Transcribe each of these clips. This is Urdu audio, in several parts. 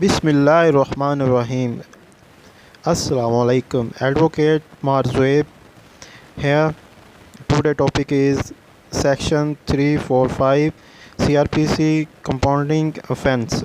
Bismillahirrahmanirrahim. Assalamu alaikum. Advocate Marzoeb here. Today topic is section 345 CRPC compounding offense.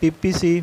PPC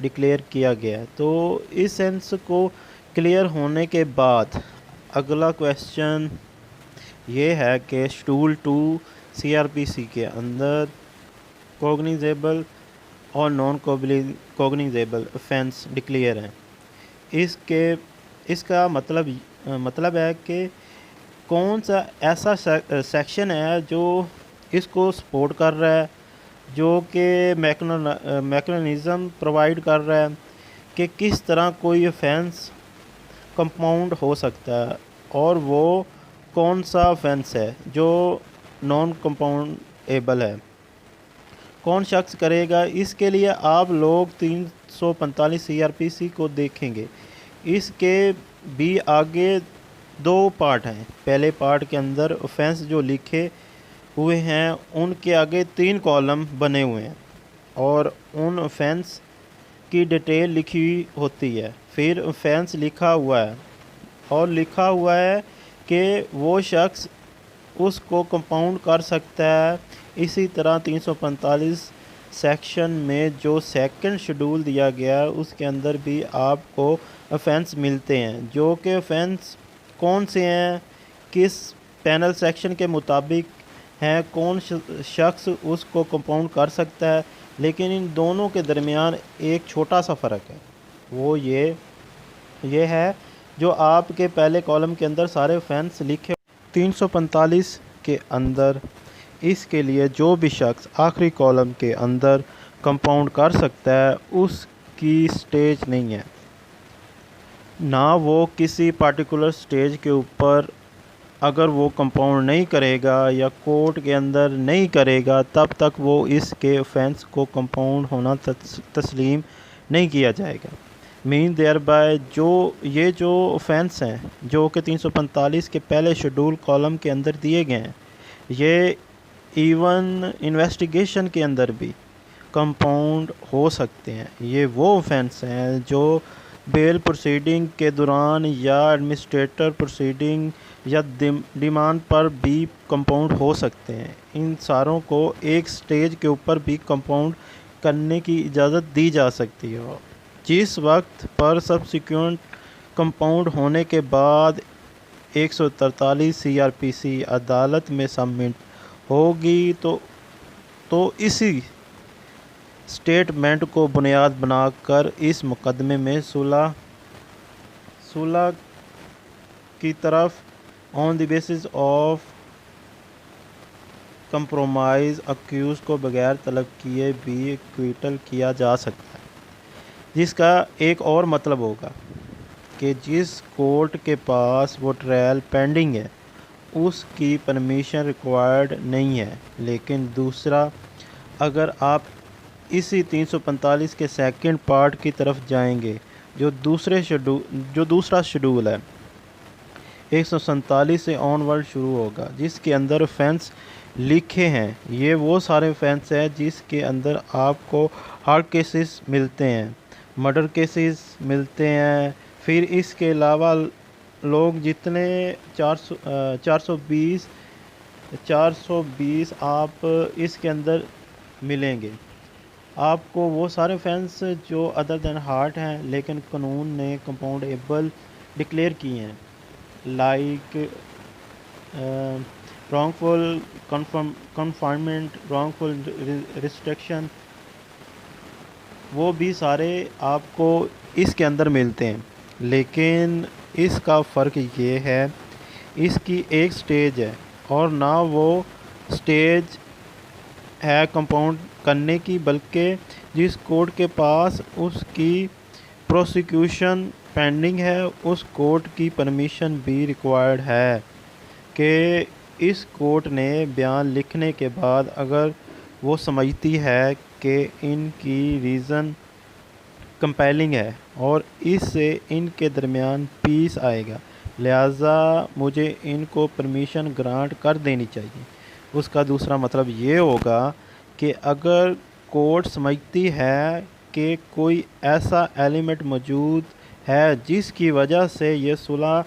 declare کیا گیا ہے۔ تو اس سینس کو کلیئر ہونے کے بعد اگلا کویسچن یہ ہے کہ شیڈول 2 CRPC کے اندر کوگنیزیبل اور نان کوگنیزیبل افینس ڈکلیئر ہیں۔ اس کا مطلب ہے کہ کون سا ایسا سیکشن ہے جو اس کو سپورٹ کر رہا ہے، جو کہ میکنزم پرووائڈ کر رہا ہے کہ کس طرح کوئی افینس کمپاؤنڈ ہو سکتا ہے، اور وہ کون سا افینس ہے جو نان کمپاؤنڈیبل ہے، کون شخص کرے گا۔ اس کے لیے آپ لوگ 345 CRPC کو دیکھیں گے۔ اس کے بھی آگے 2 پارٹ ہیں۔ پہلے پارٹ کے اندر افینس جو لکھے ہوئے ہیں ان کے آگے 3 کالم بنے ہوئے ہیں اور ان افینس کی ڈیٹیل لکھی ہوتی ہے۔ پھر افینس لکھا ہوا ہے اور لکھا ہوا ہے کہ وہ شخص اس کو کمپاؤنڈ کر سکتا ہے۔ اسی طرح 345 سیکشن میں جو سیکنڈ شیڈول دیا گیا ہے اس کے اندر بھی آپ کو افینس ملتے ہیں، جو کہ افینس کون سے ہیں، کس پینل سیکشن کے مطابق ہیں، کون شخص اس کو کمپاؤنڈ کر سکتا ہے۔ لیکن ان دونوں کے درمیان ایک چھوٹا سا فرق ہے، وہ یہ ہے جو آپ کے پہلے کالم کے اندر سارے افینس لکھے 345 کے اندر اس کے لیے جو بھی شخص آخری کالم کے اندر کمپاؤنڈ کر سکتا ہے اس کی سٹیج نہیں ہے، نہ وہ کسی پارٹیکولر سٹیج کے اوپر اگر وہ کمپاؤنڈ نہیں کرے گا یا کورٹ کے اندر نہیں کرے گا تب تک وہ اس کے افینس کو کمپاؤنڈ ہونا تسلیم نہیں کیا جائے گا۔ مین دیئر بائی جو افینس ہیں جو کہ 345 کے پہلے شیڈول کالم کے اندر دیے گئے ہیں، یہ ایون انویسٹیگیشن کے اندر بھی کمپاؤنڈ ہو سکتے ہیں۔ یہ وہ افینس ہیں جو بیل پروسیڈنگ کے دوران یا ایڈمنسٹریٹر پروسیڈنگ یا ڈیمانڈ پر بھی کمپاؤنڈ ہو سکتے ہیں۔ ان ساروں کو ایک سٹیج کے اوپر بھی کمپاؤنڈ کرنے کی اجازت دی جا سکتی ہے، جس وقت پر سبسیکوینٹ کمپاؤنڈ ہونے کے بعد 143 CRPC عدالت میں سبمٹ ہوگی تو اسی سٹیٹمنٹ کو بنیاد بنا کر اس مقدمے میں صلح کی طرف on the basis of compromise accused کو بغیر طلب کیے بھی ایکویٹل کیا جا سکتا ہے، جس کا ایک اور مطلب ہوگا کہ جس کورٹ کے پاس وہ ٹرائل پینڈنگ ہے اس کی پرمیشن ریکوائرڈ نہیں ہے۔ لیکن دوسرا، اگر آپ اسی 345 کے سیکنڈ پارٹ کی طرف جائیں گے جو دوسرا شیڈول ہے 147 سے آن ورڈ شروع ہوگا، جس کے اندر افینس لکھے ہیں، یہ وہ سارے افینس ہیں جس کے اندر آپ کو ہارڈ کیسز ملتے ہیں، مرڈر کیسز ملتے ہیں۔ پھر اس کے علاوہ لوگ جتنے 420 آپ اس کے اندر ملیں گے، آپ کو وہ سارے افینس جو ادر دین ہارٹ ہیں لیکن قانون نے کمپاؤنڈیبل ڈکلیئر کیے ہیں، لائک رانگ فل کنفائنمنٹ، رانگ فل ریسٹرکشن، وہ بھی سارے آپ کو اس کے اندر ملتے ہیں۔ لیکن اس کا فرق یہ ہے اس کی ایک سٹیج ہے اور نہ وہ سٹیج ہے کمپاؤنڈ کرنے کی، بلکہ جس کورٹ کے پاس اس کی پروسیکیوشن پینڈنگ ہے اس کورٹ کی پرمیشن بھی ریکوائرڈ ہے کہ اس کورٹ نے بیان لکھنے کے بعد اگر وہ سمجھتی ہے کہ ان کی ریزن کمپیلنگ ہے اور اس سے ان کے درمیان پیس آئے گا، لہٰذا مجھے ان کو پرمیشن گرانٹ کر دینی چاہیے۔ اس کا دوسرا مطلب یہ ہوگا کہ اگر کورٹ سمجھتی ہے کہ کوئی ایسا ایلیمنٹ موجود ہے جس کی وجہ سے یہ صلح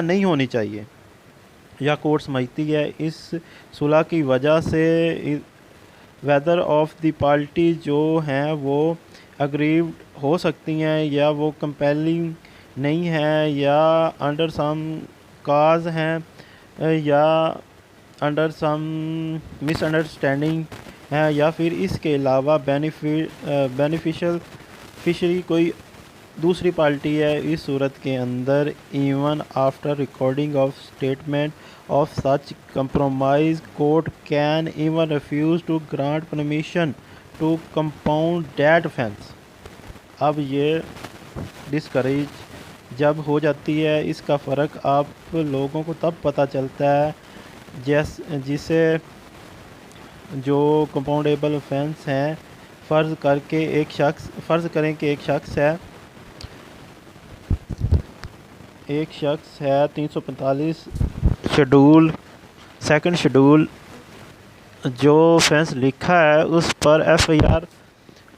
نہیں ہونی چاہیے، یا کورٹ سمجھتی ہے اس صلح کی وجہ سے ویدر آف دی پارٹی جو ہیں وہ اگریوڈ ہو سکتی ہیں یا وہ کمپیلنگ نہیں ہیں یا انڈر سم کاز ہیں یا انڈر سم مس انڈرسٹینڈنگ ہے یا پھر اس کے علاوہ بینیفیشل فشری کوئی دوسری پارٹی ہے. اس صورت کے اندر even after recording of statement of such compromise court can even refuse to grant permission to compound that offense. اب یہ ڈسکریج جب ہو جاتی ہے اس کا فرق آپ لوگوں کو تب پتہ چلتا ہے جسے جو کمپاؤنڈیبل offense ہیں. فرض کریں کہ ایک شخص ہے 345 شیڈول سیکنڈ شیڈول جو offense لکھا ہے اس پر FIR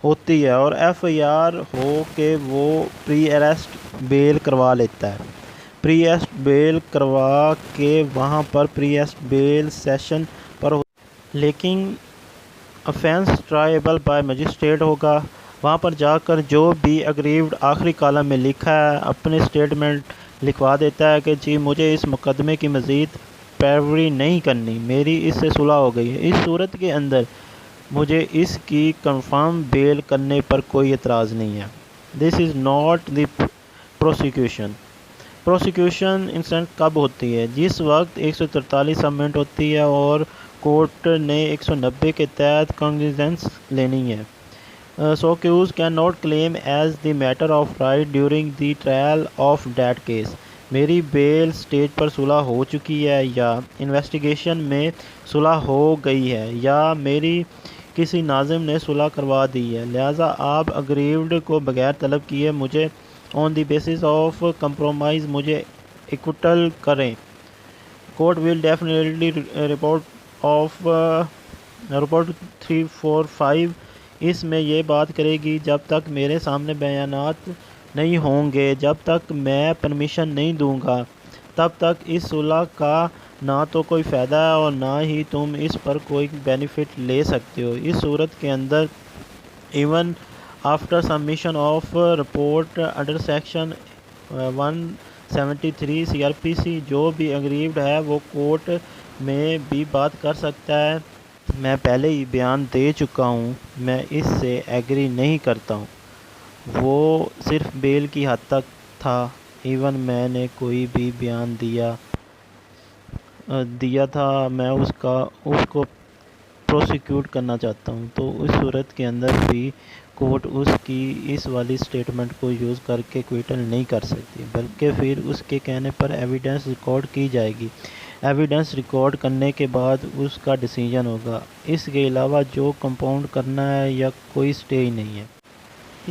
ہوتی ہے اور FIR ہو کے وہ پری اریسٹ بیل کروا لیتا ہے. پری ایسٹ بیل کروا کے وہاں پر پری ایسٹ بیل سیشن پر لیکن offense ٹرائیبل بائی مجسٹریٹ ہوگا. وہاں پر جا کر جو بھی اگریوڈ آخری کالم میں لکھا ہے اپنے اسٹیٹمنٹ لکھوا دیتا ہے کہ جی مجھے اس مقدمے کی مزید پیروی نہیں کرنی, میری اس سے صلح ہو گئی ہے. اس صورت کے اندر مجھے اس کی کنفرم بیل کرنے پر کوئی اعتراض نہیں ہے. This is not the prosecution. Prosecution instant کب ہوتی ہے؟ جس وقت 143 سبمٹ ہوتی ہے اور کورٹ نے 190 کے تحت کانگنیزنس لینی ہے. سو accused can not claim as the matter of right during the trial of that case. میری بیل سٹیج پر صلح ہو چکی ہے یا انویسٹیگیشن میں صلح ہو گئی ہے یا میری کسی ناظم نے صلح کروا دی ہے, لہٰذا آپ اگریوڈ کو بغیر طلب کیے مجھے آن دی بیسس آف کمپرومائز مجھے ایکوٹل کریں. کورٹ ول ڈیفینیٹلی رپورٹ 345 اس میں یہ بات کرے گی جب تک میرے سامنے بیانات نہیں ہوں گے, جب تک میں پرمیشن نہیں دوں گا تب تک اس صلح کا نہ تو کوئی فائدہ ہے اور نہ ہی تم اس پر کوئی بینیفٹ لے سکتے ہو. اس صورت کے اندر even after submission of report under section 173 CRPC جو بھی اگریوڈ ہے وہ کورٹ میں بھی بات کر سکتا ہے. میں پہلے ہی بیان دے چکا ہوں, میں اس سے ایگری نہیں کرتا ہوں. وہ صرف بیل کی حد تک تھا. ایون میں نے کوئی بھی بیان دیا تھا میں اس کو پروسیکیوٹ کرنا چاہتا ہوں, تو اس صورت کے اندر بھی کورٹ اس کی اس والی سٹیٹمنٹ کو یوز کر کے کوئٹل نہیں کر سکتی, بلکہ پھر اس کے کہنے پر ایویڈنس ریکارڈ کی جائے گی. ایویڈنس ریکارڈ کرنے کے بعد اس کا ڈیسیجن ہوگا. اس کے علاوہ جو کمپاؤنڈ کرنا ہے یا کوئی سٹے ہی نہیں ہے.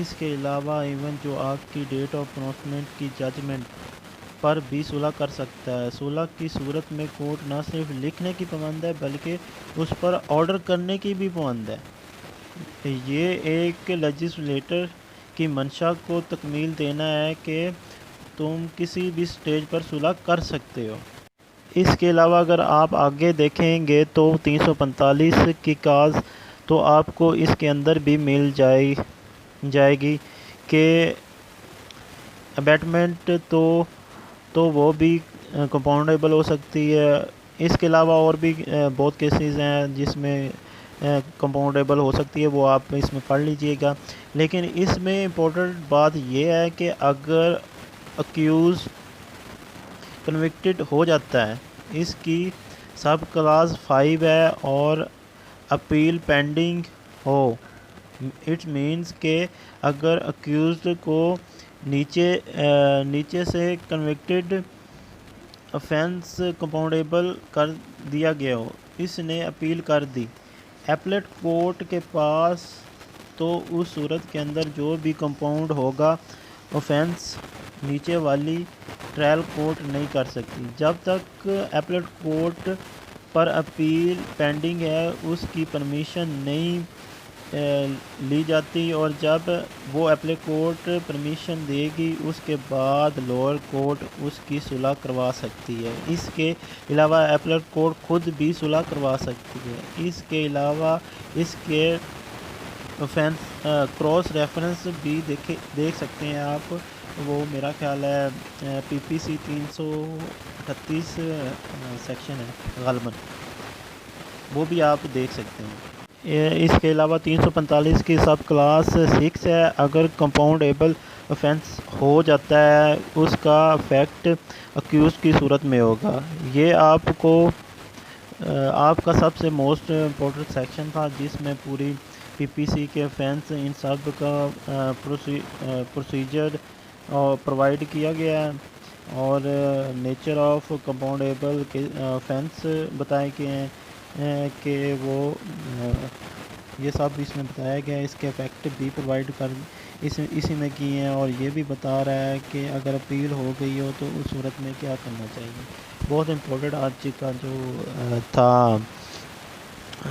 اس کے علاوہ ایون جو آپ کی ڈیٹ آف پرونسمنٹ کی ججمنٹ پر بھی صلح کر سکتا ہے. صلح کی صورت میں کورٹ نہ صرف لکھنے کی پابند ہے بلکہ اس پر آرڈر کرنے کی بھی پابند ہے. یہ ایک لیجسلیٹر کی منشا کو تکمیل دینا ہے کہ تم کسی بھی سٹیج پر صلح کر سکتے ہو. اس کے علاوہ اگر آپ آگے دیکھیں گے تو 345 کی کاز تو آپ کو اس کے اندر بھی مل جائے گی کہ ابیٹمنٹ تو وہ بھی کمپاؤنڈیبل ہو سکتی ہے. اس کے علاوہ اور بھی بہت کیسز ہیں جس میں کمپاؤنڈیبل ہو سکتی ہے, وہ آپ اس میں پڑھ لیجئے گا. لیکن اس میں امپورٹنٹ بات یہ ہے کہ اگر اکیوز کنوکٹڈ ہو جاتا ہے, اس کی سب کلاس 5 ہے اور appeal pending who, it means کہ اگر اکیوزڈ کو نیچے سے کنوکٹڈ offense کمپاؤنڈیبل کر دیا گیا ہو, اس نے اپیل کر دی ایپلیٹ کورٹ کے پاس, تو اس صورت کے اندر جو بھی کمپاؤنڈ ہوگا offense نیچے والی ٹرائل کورٹ نہیں کر سکتی. جب تک ایپلیٹ کورٹ پر اپیل پینڈنگ ہے اس کی پرمیشن نہیں لی جاتی اور جب وہ اپیل کورٹ پرمیشن دے گی اس کے بعد لوئر کورٹ اس کی صلح کروا سکتی ہے۔ اس کے علاوہ اپیل کورٹ خود بھی صلح کروا سکتی ہے۔ اس کے علاوہ اس کے کراس ریفرنس بھی دیکھ سکتے ہیں آپ، وہ میرا خیال ہے پی پی سی 338 سیکشن ہے غالباً، وہ بھی آپ دیکھ سکتے ہیں۔ اس کے علاوہ 345 کی سب کلاس 6 ہے، اگر کمپاؤنڈیبل آفینس ہو جاتا ہے اس کا افیکٹ اکیوزڈ کی صورت میں ہوگا۔ یہ آپ کا سب سے موسٹ امپورٹنٹ سیکشن تھا جس میں پوری پی پی سی کے آفینس ان سب کا پروسیجر پرووائڈ کیا گیا ہے اور نیچر آف کمپاؤنڈیبل آفینس بتائے گئے ہیں کہ وہ یہ سب اس میں بتایا گیا ہے، اس کے افیکٹ بھی پرووائڈ اسی میں کیے ہیں، اور یہ بھی بتا رہا ہے کہ اگر اپیل ہو گئی ہو تو اس صورت میں کیا کرنا چاہیے۔ بہت امپورٹنٹ آج کا جو تھا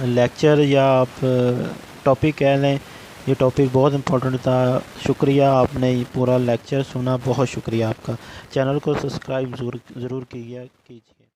لیکچر یا آپ ٹاپک کہہ لیں، یہ ٹاپک بہت امپورٹنٹ تھا۔ شکریہ، آپ نے یہ پورا لیکچر سنا، بہت شکریہ آپ کا۔ چینل کو سبسکرائب ضرور کیجیے۔